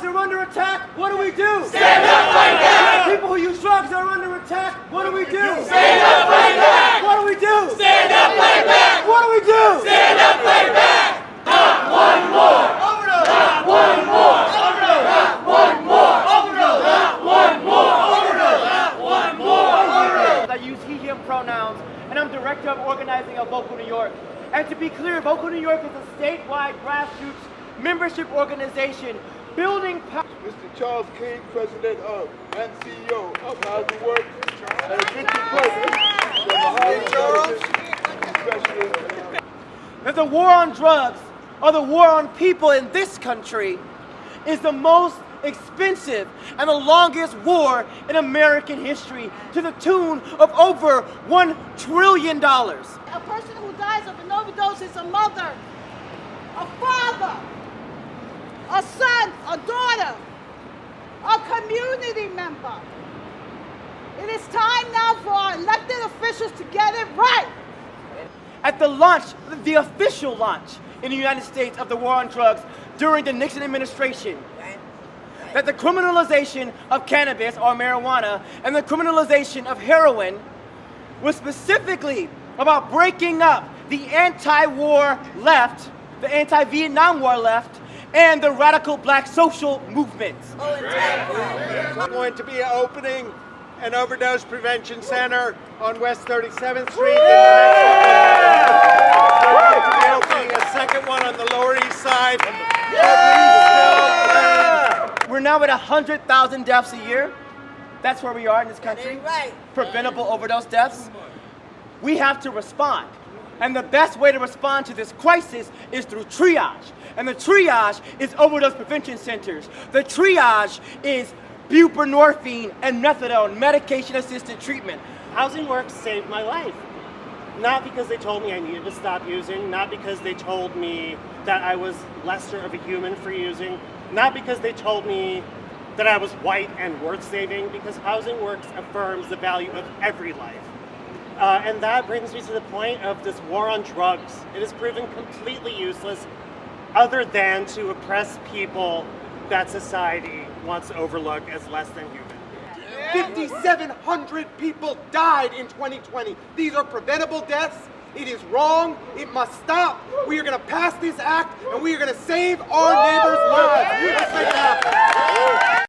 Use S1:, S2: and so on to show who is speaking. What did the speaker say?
S1: drugs are under attack, what do we do?
S2: Stand up, fight back!
S1: People who use drugs are under attack, what do we do?
S2: Stand up, fight back!
S1: What do we do?
S2: Stand up, fight back!
S1: What do we do?
S2: Stand up, fight back! Not one more!
S1: Overdose!
S2: Not one more!
S1: Overdose!
S2: Not one more!
S1: Overdose!
S2: Not one more!
S1: Overdose!
S2: Not one more!
S1: I use he, him pronouns, and I'm director of organizing of Vocal New York. And to be clear, Vocal New York is a statewide grassroots membership organization building power.
S3: Mr. Charles King, President of and CEO of Housing Works, and it's Richard President from the Housing Specialist.
S1: That the war on drugs, or the war on people in this country, is the most expensive and the longest war in American history, to the tune of over $1 trillion.
S4: A person who dies of an overdose is a mother, a father, a son, a daughter, a community member. It is time now for our elected officials to get it right.
S1: At the launch, the official launch in the United States of the war on drugs during the Nixon administration, that the criminalization of cannabis or marijuana and the criminalization of heroin was specifically about breaking up the anti-war left, the anti-Vietnam War left, and the radical black social movements.
S5: We're going to be opening an overdose prevention center on West 37th Street. We're going to be opening a second one on the Lower East Side.
S1: We're now at 100,000 deaths a year. That's where we are in this country.
S4: Right.
S1: Preventable overdose deaths. We have to respond. And the best way to respond to this crisis is through triage. And the triage is overdose prevention centers. The triage is buprenorphine and methadone, medication-assisted treatment.
S6: Housing Works saved my life. Not because they told me I needed to stop using, not because they told me that I was lesser of a human for using, not because they told me that I was white and worth saving, because Housing Works affirms the value of every life. And that brings me to the point of this war on drugs. It has proven completely useless other than to oppress people that society wants to overlook as less than human.
S5: 5,700 people died in 2020. These are preventable deaths. It is wrong. It must stop. We are going to pass this act, and we are going to save our neighbors' lives. Let's make it happen.